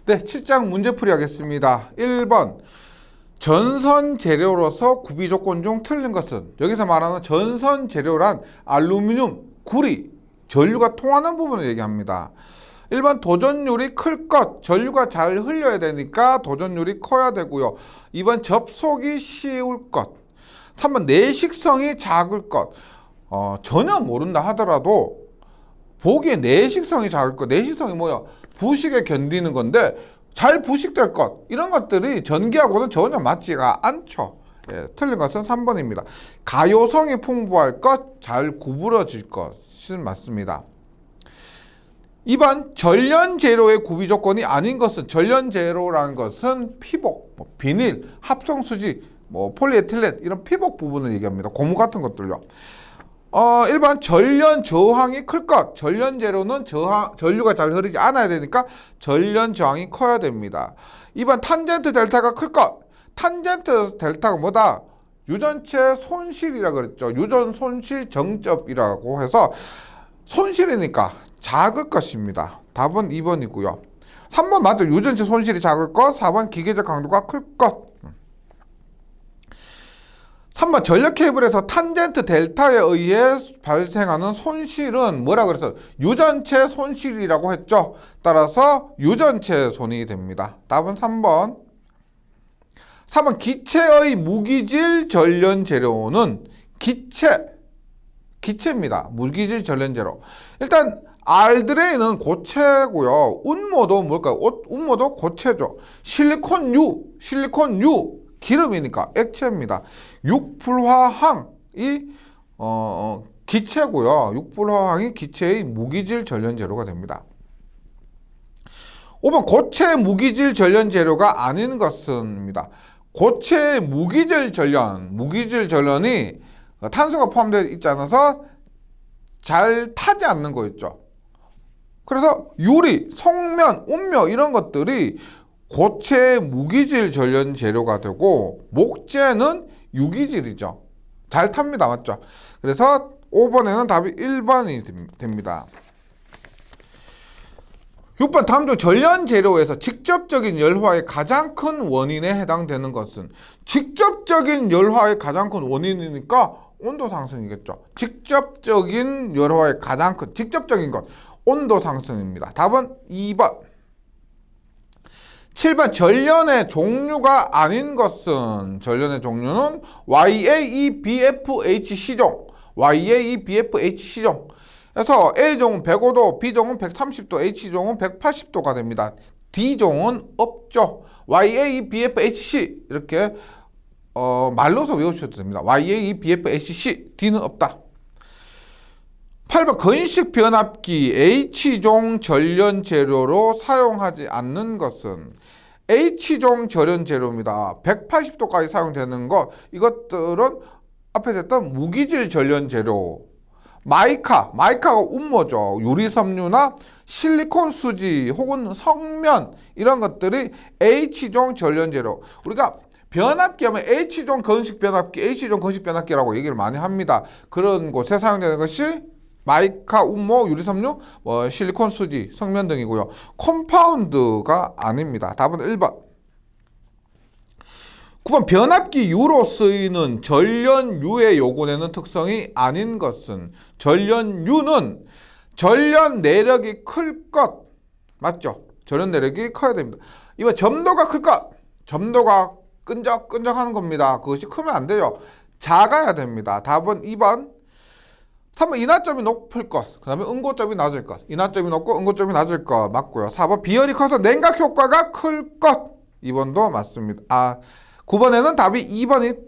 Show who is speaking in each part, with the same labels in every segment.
Speaker 1: 네, 7장 문제풀이 하겠습니다. 1번 전선 재료로서 구비 조건 중 틀린 것은? 여기서 말하는 전선 재료란 알루미늄, 구리, 전류가 통하는 부분을 얘기합니다. 1번 도전율이 클 것, 전류가 잘 흘려야 되니까 도전율이 커야 되고요. 2번 접속이 쉬울 것. 3번 내식성이 작을 것. 전혀 모른다 하더라도 보기에 내식성이 작을 것. 내식성이 뭐야? 부식에 견디는 건데 잘 부식될 것. 이런 것들이 전기하고는 전혀 맞지가 않죠. 예, 틀린 것은 3번입니다. 가요성이 풍부할 것, 잘 구부러질 것은 맞습니다. 2번 전련 재료의 구비 조건이 아닌 것은? 전련 재료라는 것은 피복, 비닐, 합성수지, 폴리에틸렌 이런 피복 부분을 얘기합니다. 고무 같은 것들요. 1번 전련 저항이 클 것. 전련 재료는 전류가 잘 흐르지 않아야 되니까 전련 저항이 커야 됩니다. 2번 탄젠트 델타가 클 것. 탄젠트 델타가 뭐다? 유전체 손실이라고 그랬죠. 유전 손실 정접이라고 해서 손실이니까 작을 것입니다. 답은 2번이고요. 3번 맞죠. 유전체 손실이 작을 것. 4번 기계적 강도가 클 것. 3번 전력 케이블에서 탄젠트 델타에 의해 발생하는 손실은 뭐라 그래서 유전체 손실이라고 했죠. 따라서 유전체 손이 됩니다. 답은 3번. 4번 기체의 무기질 전련 재료는 기체입니다. 무기질 전련 재료. 일단 알드레인은 고체고요. 운모도 뭘까요? 운모도 고체죠. 실리콘유 기름이니까 액체입니다. 육불화항이 기체고요. 육불화항이 기체의 무기질 전련 재료가 됩니다. 5번 고체 무기질 전련 재료가 아닌 것은입니다. 고체 무기질 전련이 탄소가 포함되어 있지 않아서 잘 타지 않는 거 있죠. 그래서 유리, 성면, 음료 이런 것들이 고체 무기질 전련 재료가 되고 목재는 유기질이죠. 잘 탑니다. 맞죠? 그래서 5번에는 답이 1번이 됩니다. 6번 다음 중 전련 재료에서 직접적인 열화의 가장 큰 원인에 해당되는 것은? 직접적인 열화의 가장 큰 원인이니까 온도 상승이겠죠. 직접적인 열화의 가장 큰 직접적인 것 온도 상승입니다. 답은 2번. 7번 전련의 종류가 아닌 것은? 전련의 종류는 YAEBFHC종 YAEBFHC종 그래서 A종은 105도, B종은 130도, H종은 180도가 됩니다. D종은 없죠. YAEBFHC 이렇게 말로서 외우셔도 됩니다. YAEBFHC D는 없다. 8번 건식 변압기 H종 전련 재료로 사용하지 않는 것은? H종 전련 재료입니다. 180도까지 사용되는 것 이것들은 앞에 됐던 무기질 전련 재료. 마이카가 운모죠. 유리섬유나 실리콘 수지 혹은 성면 이런 것들이 H종 전련 재료. 우리가 변압기 하면 H종 건식 변압기라고 얘기를 많이 합니다. 그런 곳에 사용되는 것이 마이카, 운모, 유리섬유, 실리콘 수지, 성면 등이고요. 컴파운드가 아닙니다. 답은 1번. 9번 변압기 유로 쓰이는 전련유의 요구되는 특성이 아닌 것은? 전련유는 전련 내력이 클 것. 맞죠? 전련 내력이 커야 됩니다. 이번 점도가 클 것. 점도가 끈적끈적하는 겁니다. 그것이 크면 안 돼요. 작아야 됩니다. 답은 2번. 3번 인하점이 높을 것. 그 다음에 응고점이 낮을 것. 인하점이 높고 응고점이 낮을 것 맞고요. 4번 비열이 커서 냉각 효과가 클 것. 2번도 맞습니다. 9번에는 답이 2번이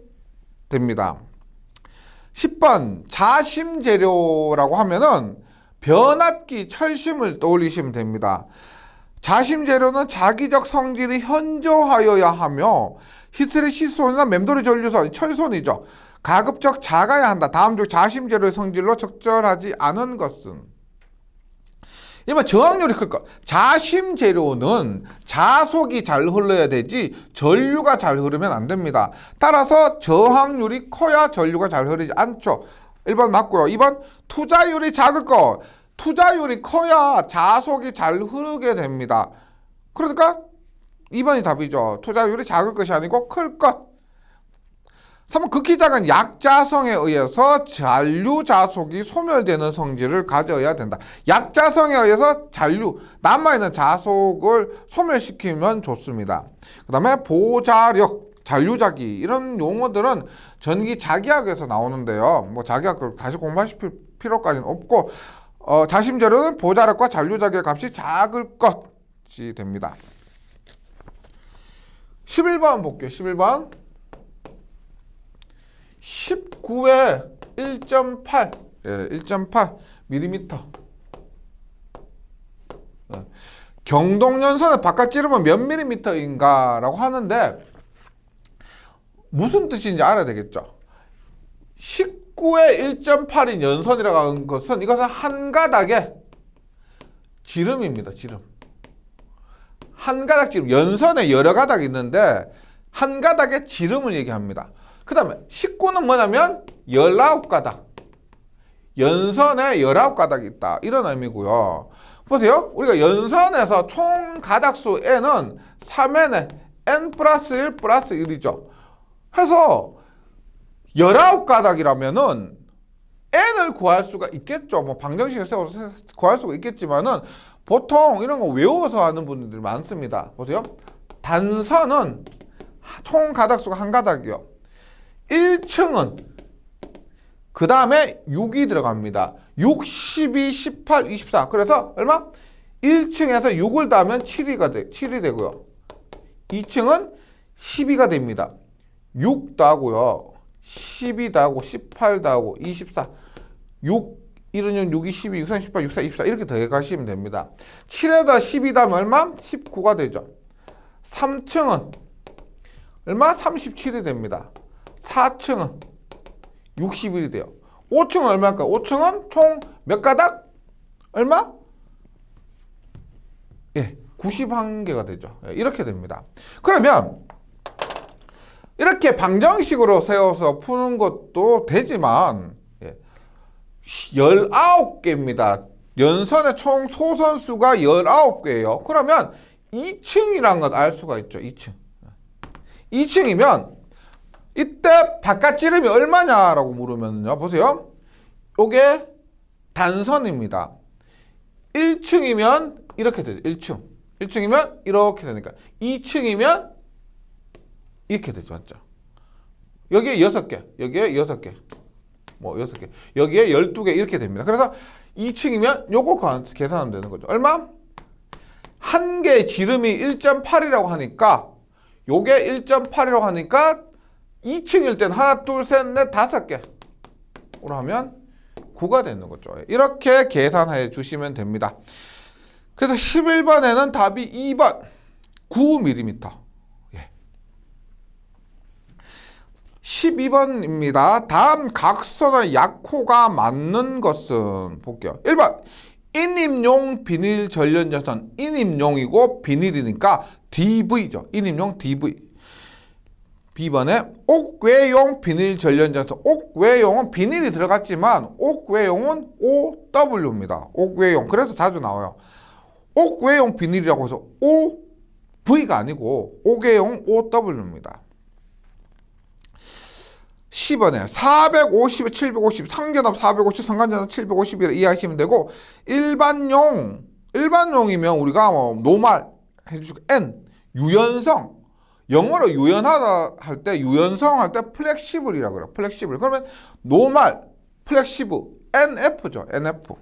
Speaker 1: 됩니다. 10번 자심 재료라고 하면은 변압기 철심을 떠올리시면 됩니다. 자심 재료는 자기적 성질이 현저하여야 하며 히스레시손이나 맴돌이 전류선, 철손이죠. 가급적 작아야 한다. 다음 중 자심 재료의 성질로 적절하지 않은 것은? 1번 저항률이 클 것. 자심 재료는 자속이 잘 흘러야 되지 전류가 잘 흐르면 안 됩니다. 따라서 저항률이 커야 전류가 잘 흐르지 않죠. 1번 맞고요. 2번 투자율이 작을 것. 투자율이 커야 자속이 잘 흐르게 됩니다. 그러니까 2번이 답이죠. 투자율이 작을 것이 아니고 클 것. 3번 극히 작은 약자성에 의해서 잔류자속이 소멸되는 성질을 가져야 된다. 약자성에 의해서 남아있는 자속을 소멸시키면 좋습니다. 그 다음에 보자력, 잔류자기 이런 용어들은 전기자기학에서 나오는데요. 뭐 자기학 다시 공부하실 필요까지는 없고 자심재료는 보자력과 잔류자기의 값이 작을 것이 됩니다. 11번 볼게요. 11번 19에 1.8 1.8mm 경동연선의 바깥 지름은 몇 mm인가 라고 하는데 무슨 뜻인지 알아야 되겠죠. 19에 1.8인 연선이라고 하는 것은 이것은 한 가닥의 지름입니다. 지름. 한 가닥 지름. 연선에 여러 가닥이 있는데 한 가닥의 지름을 얘기합니다. 그 다음에 19는 뭐냐면 19가닥. 연선에 19가닥이 있다. 이런 의미고요. 보세요. 우리가 연선에서 총 가닥수 n은 3n에 n 플러스 1 플러스 1이죠. 해서 19가닥이라면은 n을 구할 수가 있겠죠. 뭐 방정식을 세워서 구할 수가 있겠지만은 보통 이런 거 외워서 하는 분들이 많습니다. 보세요. 단선은 총 가닥수가 한 가닥이요. 1층은 그 다음에 6이 들어갑니다. 6, 12, 18, 24. 그래서 얼마? 1층에서 6을 더하면 7이 되고요. 2층은 12가 됩니다. 6 더하고요. 12 더하고 18 더하고 24. 6, 1은 6, 6이 12, 6, 3, 18, 6, 4, 24 이렇게 더해가시면 됩니다. 7에다 12 더하면 얼마? 19가 되죠. 3층은 얼마? 37이 됩니다. 4층은 61이 돼요. 5층은 얼마일까요? 5층은 총 몇 가닥? 얼마? 예, 91개가 되죠. 예, 이렇게 됩니다. 그러면 이렇게 방정식으로 세워서 푸는 것도 되지만 19개입니다. 연선의 총 소선수가 19개예요. 그러면 2층이라는 걸 알 수가 있죠. 2층. 2층이면 이때 바깥 지름이 얼마냐라고 물으면요. 보세요. 요게 단선입니다. 1층이면 이렇게 되죠. 1층. 1층이면 이렇게 되니까 2층이면 이렇게 되죠. 맞죠? 여기에 6개. 여기에 6개. 뭐 6개. 여기에 12개 이렇게 됩니다. 그래서 2층이면 요거 계산하면 되는 거죠. 얼마? 한 개의 지름이 1.8이라고 하니까 요게 1.8이라고 하니까 2층일 땐 하나, 둘, 셋, 넷, 5개로 하면 9가 되는 거죠. 이렇게 계산해 주시면 됩니다. 그래서 11번에는 답이 2번 9mm. 12번입니다. 다음 각선의 약호가 맞는 것은 볼게요. 1번 인입용 비닐 전련자선. 인입용이고 비닐이니까 DV죠. 인입용 DV. B번에 옥외용 비닐 전련자선. 옥외용은 비닐이 들어갔지만 옥외용은 OW입니다. 옥외용. 그래서 자주 나와요. 옥외용 비닐이라고 해서 OV가 아니고 옥외용 OW입니다. 10번에 450에 750 상전압 450 상관전압 750이라 이해하시면 되고 일반용이면 우리가 뭐 노말 해주시고 N 유연성 영어로 유연하다 할 때 유연성 할 때 플렉시블이라고 그래요. 플렉시블. 그러면 노말 플렉시블 NF죠. NF.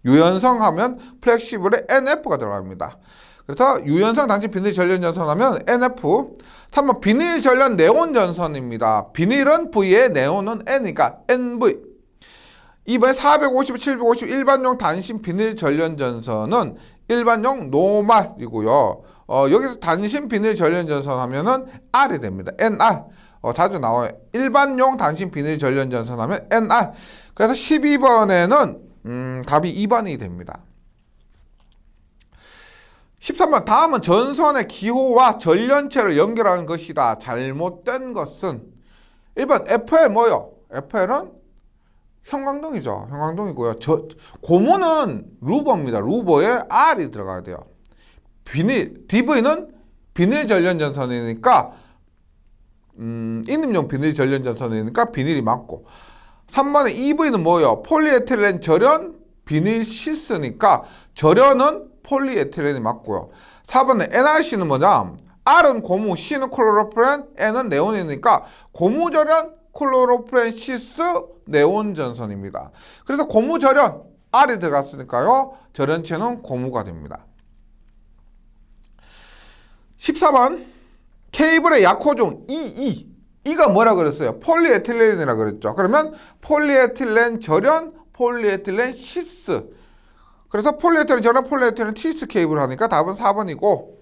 Speaker 1: 유연성 하면 플렉시블에 NF가 들어갑니다. 그래서 유연성 단지 비닐 전련 전선 하면 NF. 3번 비닐 전련 네온 전선입니다. 비닐은 V에 네온은 N이니까 NV. 2번에 450, 750 일반용 단신 비닐 전련 전선은 일반용 노말이고요. 여기서 단신 비닐 전련 전선 하면은 R이 됩니다. NR. 자주 나와요. 일반용 단신 비닐 전련 전선 하면 NR. 그래서 12번에는 답이 2번이 됩니다. 13번 다음은 전선의 기호와 전련체를 연결하는 것이다. 잘못된 것은 1번 FL 뭐요? FL은 형광등이죠. 형광등이고요. 고무는 루버입니다. 루버에 R이 들어가야 돼요. DV는 비닐 전련 전선이니까 인입용 비닐 전련 전선이니까 비닐이 맞고, 3번에 EV는 뭐예요? 폴리에틸렌 절연 비닐 시스니까 절연은 폴리에틸렌이 맞고요. 4번에 NRC는 뭐냐? R은 고무, C는 클로로프렌, N은 네온이니까 고무절연 클로로프렌 시스 네온 전선입니다. 그래서 고무절연 R이 들어갔으니까요, 절연체는 고무가 됩니다. 14번 케이블의 약호중 E가 뭐라 그랬어요? 폴리에틸렌이라 그랬죠. 그러면 폴리에틸렌 절연 폴리에틸렌 시스, 그래서 폴리에틸렌 절연 폴리에틸렌 시스 케이블 하니까 답은 4번이고,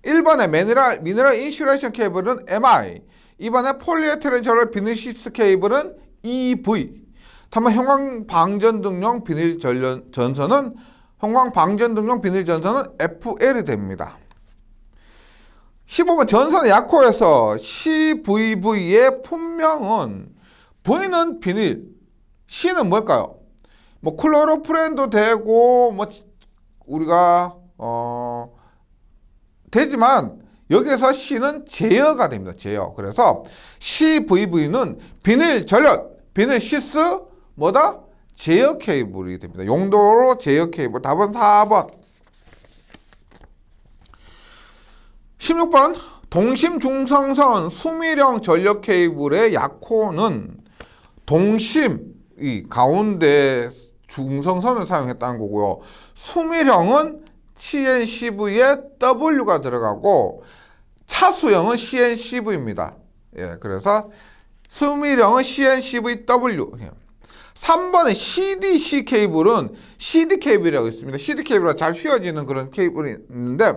Speaker 1: 1번에 미네랄 인슐레이션 케이블은 MI, 2번에 폴리에틸렌 절연 비닐 시스 케이블은 EV, 다만 형광방전등용 비닐 전선은 FL이 됩니다. 15번 전선의 약호에서 CVV의 품명은, V는 비닐, C는 뭘까요? 뭐 클로로프렌도 되고 뭐 우리가 되지만 여기에서 C는 제어가 됩니다. 제어. 그래서 CVV는 비닐 전련, 비닐 시스 뭐다? 제어 케이블이 됩니다. 용도로 제어 케이블. 답은 4번. 16번 동심 중성선 수미령 전력 케이블의 약호는, 동심 이 가운데 중성선을 사용했다는 거고요. 수미령은 CNCV에 W가 들어가고 차수형은 CNCV입니다. 예, 그래서 수미령은 CNCVW. 3번의 CDC 케이블은 CD 케이블이라고 있습니다. CD 케이블은 잘 휘어지는 그런 케이블이 있는데,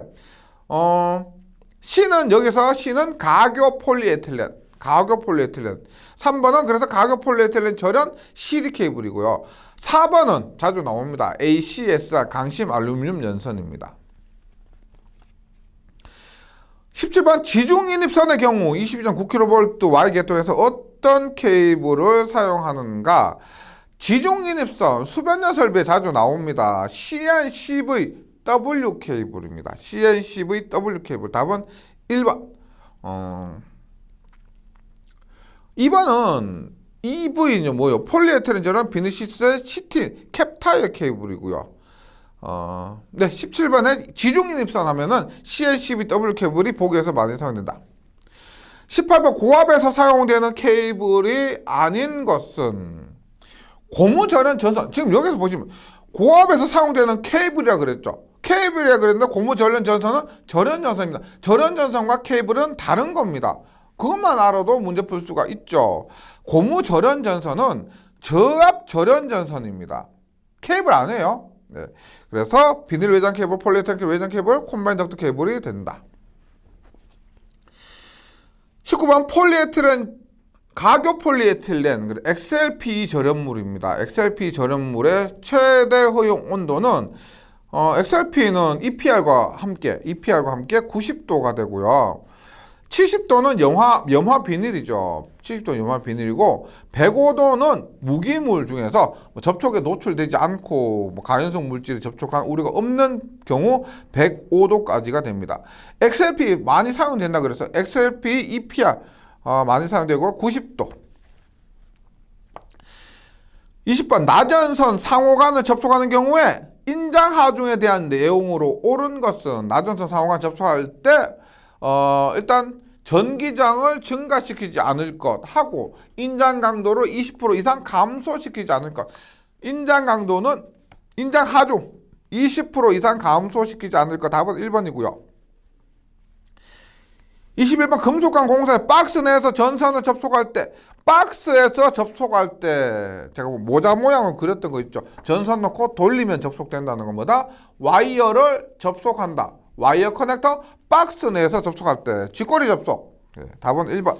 Speaker 1: C는 가교 폴리에틸렌. 3번은 그래서 가교 폴리에틸렌 절연 CD 케이블이고요. 4번은 자주 나옵니다. ACSR 강심 알루미늄 연선입니다. 17번 지중인입선의 경우 22.9kV Y계통에서 어떤 케이블을 사용하는가? 지중인입선 수변열 설비에 자주 나옵니다. CNCVW 케이블입니다. CNCVW 케이블. 답은 1번. 2번은 EV는 뭐요? 폴리에틸렌 절연 비닐시스의 시틴 캡타이어 케이블이고요. 네, 17번에 지중인입선 하면은 CNCVW 케이블이 보기에서 많이 사용된다. 18번 고압에서 사용되는 케이블이 아닌 것은, 고무절연 전선. 지금 여기서 보시면 고압에서 사용되는 케이블이라 그랬죠. 케이블이라 그랬는데 고무절연 전선은 절연 전선입니다. 절연 전선과 케이블은 다른 겁니다. 그것만 알아도 문제 풀 수가 있죠. 고무절연 전선은 저압 절연 전선입니다. 케이블 아니에요. 네. 그래서 비닐 외장 케이블, 폴리에틸렌 케이블, 외장 케이블, 콤바인 덕트 케이블이 된다. 19번 폴리에틸렌, 가교 폴리에틸렌, XLPE 절연물입니다. XLPE 절연물의 최대 허용 온도는 XLPE는 EPR과 함께 90도가 되고요. 70도는 염화 비닐이죠. 70도는 염화 비닐이고, 105도는 무기물 중에서 접촉에 노출되지 않고 가연성 물질이 접촉한 우려가 없는 경우 105도까지가 됩니다. XLP 많이 사용된다 그래서 XLP EPR 많이 사용되고 90도. 20번 나전선 상호간을 접촉하는 경우에 인장하중에 대한 내용으로 옳은 것은, 나전선 상호간 접촉할 때 일단 전기장을 증가시키지 않을 것 하고 인장 강도를 20% 이상 감소시키지 않을 것. 인장 강도는 인장 하중 20% 이상 감소시키지 않을 것. 답은 1번이고요. 21번 금속관 공사의 박스 내에서 전선을 접속할 때, 박스에서 접속할 때 제가 모자 모양을 그렸던 거 있죠. 전선 넣고 돌리면 접속된다는 건 뭐다? 와이어를 접속한다. 와이어 커넥터 박스 내에서 접속할 때 쥐꼬리 접속. 네, 답은 1번.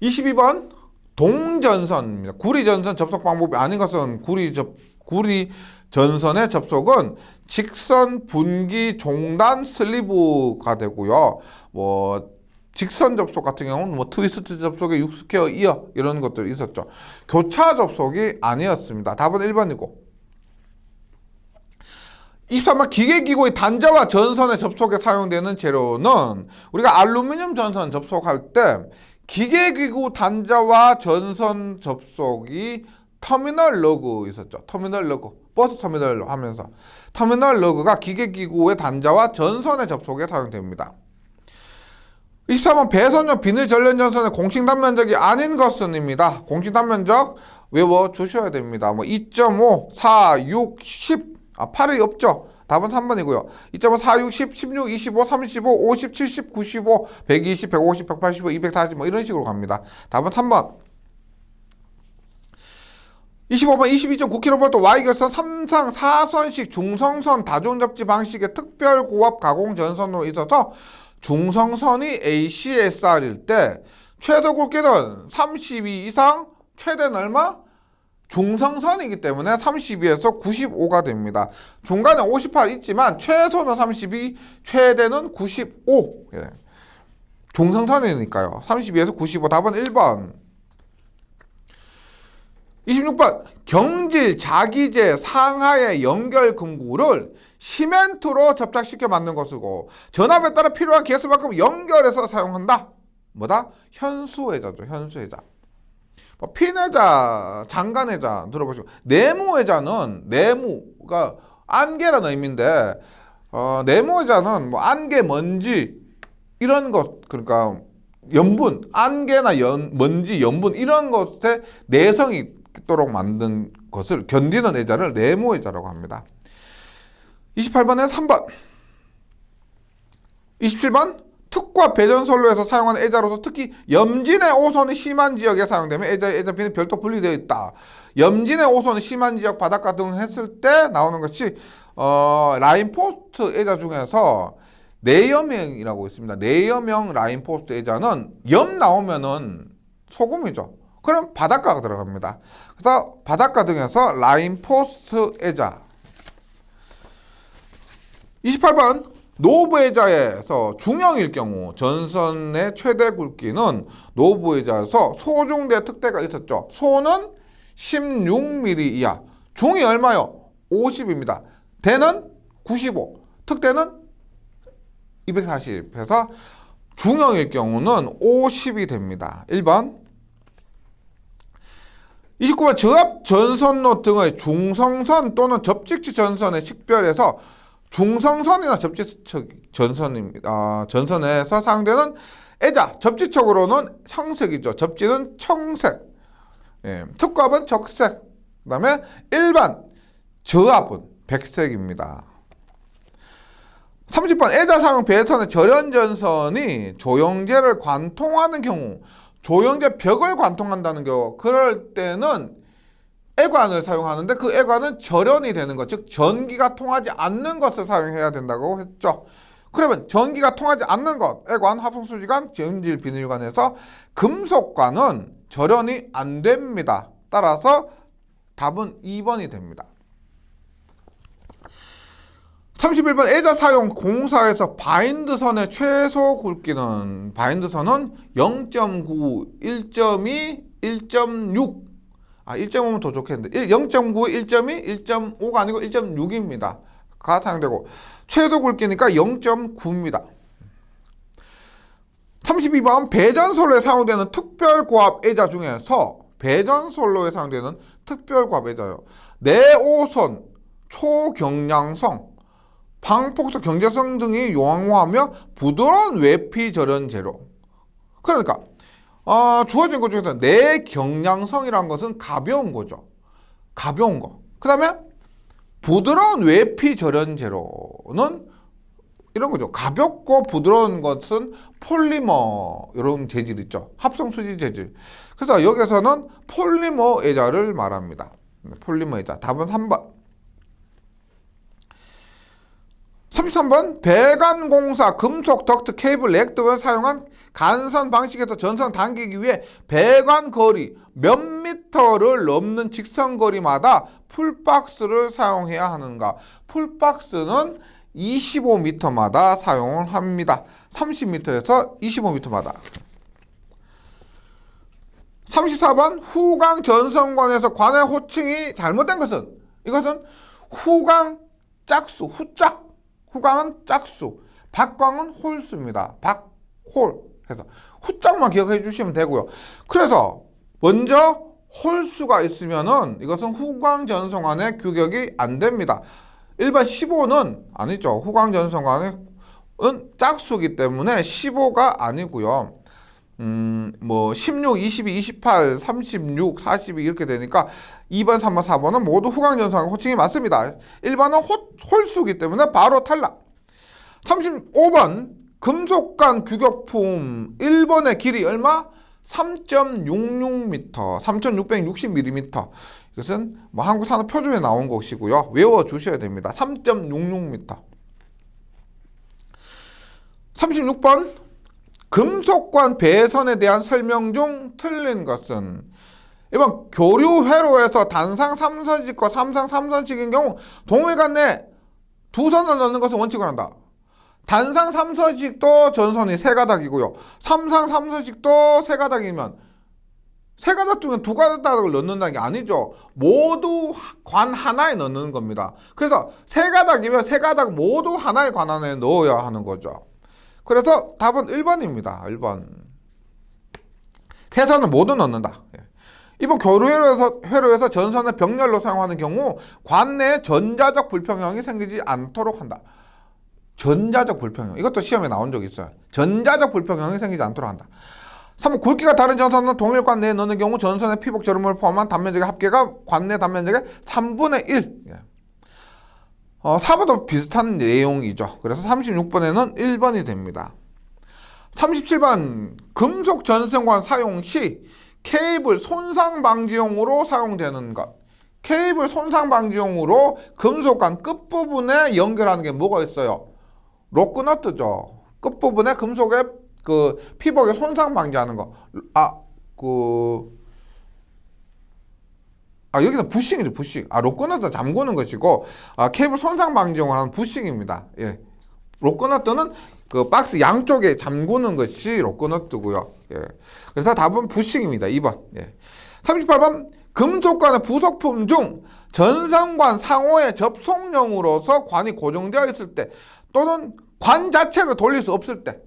Speaker 1: 22번 동전선입니다. 구리전선 접속 방법이 아닌 것은, 구리 전선의 접속은 직선 분기 종단 슬리브가 되고요. 직선 접속 같은 경우는 트위스트 접속에 6스퀘어 이어 이런 것들이 있었죠. 교차 접속이 아니었습니다. 답은 1번이고. 23번 기계기구의 단자와 전선의 접속에 사용되는 재료는 우리가 알루미늄 전선 접속할 때 기계기구 단자와 전선 접속이 터미널 러그 있었죠. 터미널 러그. 버스 터미널 하면서 터미널 러그가 기계기구의 단자와 전선의 접속에 사용됩니다. 23번 배선용 비닐 전련 전선의 공식 단면적이 아닌 것은입니다. 공식 단면적 외워 주셔야 됩니다. 뭐 2.5, 4, 6, 10 8이 없죠. 답은 3번이고요. 2.5, 4, 6, 10, 16, 25, 35, 50, 70, 95, 120, 150, 185, 240 뭐 이런 식으로 갑니다. 답은 3번. 25번 22.9kV Y결선 3상 4선식 중성선 다중접지 방식의 특별고압 가공 전선으로 있어서 중성선이 ACSR일 때 최소 굵기는 32 이상 최대는 얼마? 중성선이기 때문에 32에서 95가 됩니다. 중간에 58 있지만 최소는 32, 최대는 95. 예. 중성선이니까요. 32에서 95. 답은 1번. 26번 경질 자기재 상하의 연결 금구를 시멘트로 접착시켜 만든 것이고 전압에 따라 필요한 개수만큼 연결해서 사용한다. 뭐다? 현수회자죠. 현수회자. 핀회자, 장간회자 들어보시고 네모회자는 네모가 안개라는 의미인데 네모회자는 뭐 안개, 먼지 이런 것 그러니까 염분, 안개나 먼지, 염분 이런 것에 내성이 있도록 만든 것을 견디는 회자를 네모회자라고 합니다. 28번에 3번 27번 특과 배전선로에서 사용하는 애자로서 특히 염진의 오손이 심한 지역에 사용되면 애자핀이 별도 분리되어 있다. 염진의 오손이 심한 지역 바닷가 등 했을 때 나오는 것이 라인포스트 애자 중에서 내염형이라고 있습니다. 내염형 라인포스트 애자는 염 나오면은 소금이죠. 그럼 바닷가가 들어갑니다. 그래서 바닷가 등에서 라인포스트 애자. 28번 노브회자에서 중형일 경우 전선의 최대 굵기는 노브회자에서 소중대 특대가 있었죠. 소는 16mm 이하, 중이 얼마요? 50입니다. 대는 95, 특대는 240 해서 중형일 경우는 50이 됩니다. 1번 29번 저압 전선로 등의 중성선 또는 접직지 전선의 식별에서 중성선이나 접지척 전선입니다. 전선에서 사용되는 애자, 접지척으로는 청색이죠. 접지는 청색. 예, 특과압은 적색. 그 다음에 일반 저압은 백색입니다. 30번 애자 사용 배선의 절연전선이 조영제를 관통하는 경우 조영제 벽을 관통한다는 경우 그럴 때는 애관을 사용하는데 그 애관은 절연이 되는 것, 즉 전기가 통하지 않는 것을 사용해야 된다고 했죠. 그러면 전기가 통하지 않는 것, 애관, 합성수지관, 전질 비닐관에서 금속관은 절연이 안 됩니다. 따라서 답은 2번이 됩니다. 31번 애자 사용 공사에서 바인드선의 최소 굵기는 바인드선은 0.9, 1.2, 1.6 1.5면 더 좋겠는데 0.9, 1.2, 1.5가 아니고 1.6입니다. 가 사용되고 최소 굵기니까 0.9입니다. 32번 배전솔로에 사용되는 특별고압 애자 중에서 배전솔로에 사용되는 특별고압 애자요. 내오선, 초경량성, 방폭성, 경제성 등이 용하며 부드러운 외피 절연 재료. 그러니까 주어진 것 중에서 내경량성이라는 것은 가벼운 거죠. 가벼운 거. 그 다음에 부드러운 외피 절연 재료는 이런 거죠. 가볍고 부드러운 것은 폴리머 이런 재질 있죠. 합성수지 재질. 그래서 여기서는 폴리머 애자를 말합니다. 폴리머 애자. 답은 3번. 33번 배관공사 금속 덕트 케이블 렉 등을 사용한 간선 방식에서 전선 당기기 위해 배관 거리 몇 미터를 넘는 직선 거리마다 풀박스를 사용해야 하는가? 풀박스는 25m마다 사용을 합니다. 30m에서 25m마다. 34번 후광 전선관에서 관의 호칭이 잘못된 것은 이것은 후광 짝수, 후짝. 후광은 짝수, 박광은 홀수입니다. 박홀 해서 후짝만 기억해 주시면 되고요. 그래서 먼저 홀수가 있으면은 이것은 후광전성환의 규격이 안 됩니다. 일반 15는 아니죠. 후광전성환은 짝수이기 때문에 15가 아니고요. 뭐 16, 22, 28, 36, 42 이렇게 되니까 2번, 3번, 4번은 모두 후광전성환 호칭이 맞습니다. 1번은 홀수이기 때문에 바로 탈락. 35번 금속관 규격품 1번의 길이 얼마? 3.66m, 3660mm. 이것은 뭐 한국산업표준에 나온 것이고요. 외워주셔야 됩니다. 3.66m. 36번 금속관 배선에 대한 설명 중 틀린 것은 1번 교류 회로에서 단상 3선식과 삼상 3선식인 경우 동일간 내 두 선을 넣는 것은 원칙을 한다. 단상 3선식도 전선이 세 가닥이고요. 삼상 3선식도 세 가닥이면 세 가닥 중에 두 가닥을 넣는다는 게 아니죠. 모두 관 하나에 넣는 겁니다. 그래서 세 가닥이면 세 가닥 모두 하나의 관 안에 넣어야 하는 거죠. 그래서 답은 1번입니다. 1번. 세 선을 모두 넣는다. 이번 교류회로에서 전선을 병렬로 사용하는 경우 관 내에 전자적 불평형이 생기지 않도록 한다. 전자적 불평형. 이것도 시험에 나온 적이 있어요. 전자적 불평형이 생기지 않도록 한다. 3번 굵기가 다른 전선은 동일 관 내에 넣는 경우 전선의 피복 저름을 포함한 단면적의 합계가 관 내 단면적의 3분의 1. 4번도 비슷한 내용이죠. 그래서 36번에는 1번이 됩니다. 37번 금속 전선관 사용 시 케이블 손상 방지용으로 사용되는 것. 케이블 손상 방지용으로 금속관 끝부분에 연결하는 게 뭐가 있어요? 로크너트죠. 끝부분에 금속의 그 피복의 손상 방지하는 거. 여기는 부싱이죠, 부싱. 로크너트 잠그는 것이고, 케이블 손상 방지용을 하는 부싱입니다. 예. 로크너트는 그 박스 양쪽에 잠그는 것이 로크너트고요. 예. 그래서 답은 부싱입니다. 2번. 예. 38번 금속관의 부속품 중 전선관 상호의 접속용으로서 관이 고정되어 있을 때 또는 관 자체를 돌릴 수 없을 때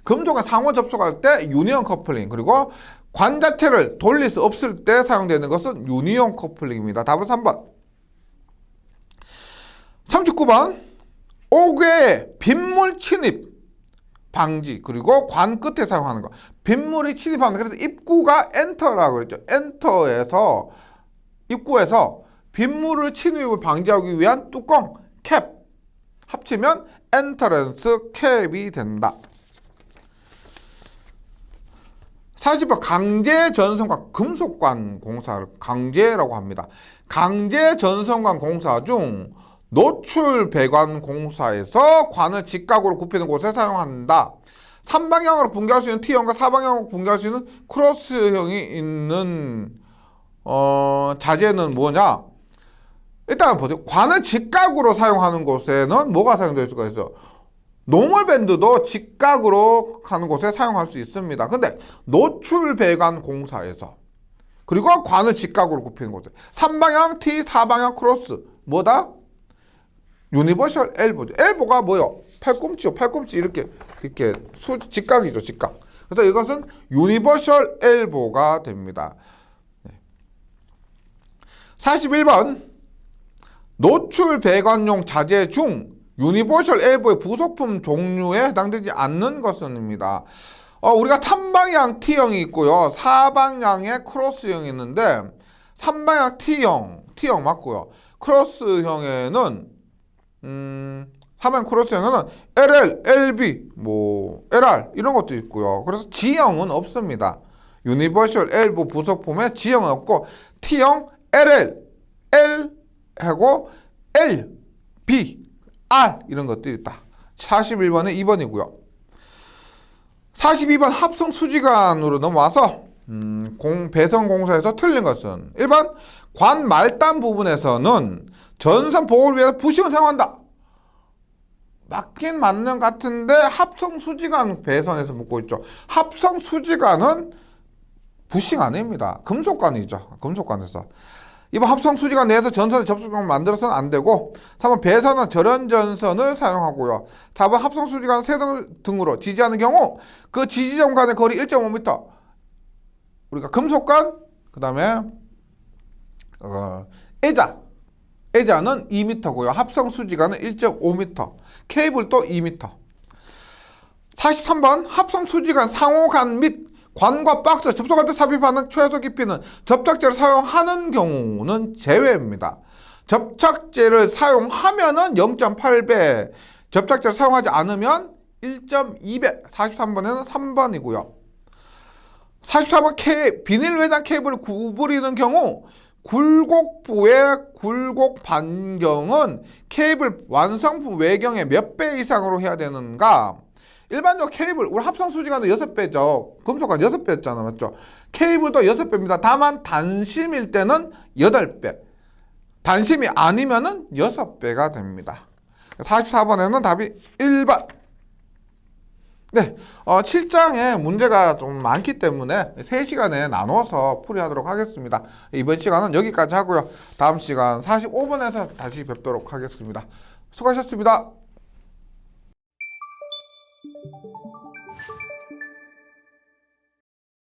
Speaker 1: 금속관 상호 접속할 때 유니온 커플링 그리고 관 자체를 돌릴 수 없을 때 사용되는 것은 유니온 커플링입니다. 답은 3번. 39번 옥외에 빗물 침입 방지 그리고 관 끝에 사용하는 거. 빗물이 침입하는 그래서 입구가 엔터라고 했죠. 엔터에서 입구에서 빗물을 침입을 방지하기 위한 뚜껑 캡 합치면 엔터런스 캡이 된다. 40번 강제 전선관 금속관 공사를 강제라고 합니다. 강제 전선관 공사 중 노출 배관 공사에서 관을 직각으로 굽히는 곳에 사용한다. 3방향으로 분개할 수 있는 T형과 4방향으로 분개할 수 있는 크로스형이 있는 자재는 뭐냐? 일단 보세요. 관을 직각으로 사용하는 곳에는 뭐가 사용될 수가 있어요? 노멀밴드도 직각으로 하는 곳에 사용할 수 있습니다. 근데 노출 배관 공사에서 그리고 관을 직각으로 굽히는 곳에 3방향 T, 4방향 크로스 뭐다? 유니버셜 엘보죠. 엘보가 뭐요? 팔꿈치요. 팔꿈치 이렇게 직각이죠. 직각. 그래서 이것은 유니버셜 엘보가 됩니다. 41번 노출 배관용 자재 중 유니버셜 엘보의 부속품 종류에 해당되지 않는 것은입니다. 우리가 3방향 T형이 있고요. 4방향의 크로스형이 있는데 3방향 T형 맞고요. 크로스형에는 3방향 크로스형에는 LL, LB, LR 이런 것도 있고요. 그래서 G형은 없습니다. 유니버셜 엘보 부속품에 G형은 없고 T형, LL, L 하고 L, B, R 이런 것들이 있다. 41번은 2번이고요. 42번 합성 수지관으로 넘어와서 배선 공사에서 틀린 것은 1번 관 말단 부분에서는 전선 보호를 위해서 부싱을 사용한다. 맞긴 맞는 것 같은데 합성 수지관 배선에서 묻고 있죠. 합성 수지관은 부싱 아닙니다. 금속관이죠. 금속관에서. 2번 합성 수지관 내에서 전선의 접속경을 만들어서는 안 되고 3번 배선은 절연 전선을 사용하고요. 4번 합성 수지관 세 등으로 지지하는 경우 그 지지점 간의 거리 1.5m 우리가 금속관 그 다음에 애자는 2m고요. 합성 수지관은 1.5m 케이블도 2m 43번 합성 수지관 상호관 및 관과 박스 접속할 때 삽입하는 최소 깊이는 접착제를 사용하는 경우는 제외입니다. 접착제를 사용하면은 0.8배, 접착제를 사용하지 않으면 1.2배. 43번에는 3번이고요. 44번 비닐 외장 케이블을 구부리는 경우 굴곡부의 굴곡 반경은 케이블 완성품 외경의 몇 배 이상으로 해야 되는가? 일반적으로 케이블, 우리 합성 수지관은 6배죠. 금속관 6배였잖아. 맞죠? 케이블도 6배입니다. 다만 단심일 때는 8배. 단심이 아니면은 6배가 됩니다. 44번에는 답이 1번. 네, 7장에 문제가 좀 많기 때문에 3시간에 나눠서 풀이하도록 하겠습니다. 이번 시간은 여기까지 하고요. 다음 시간 45분에서 다시 뵙도록 하겠습니다. 수고하셨습니다.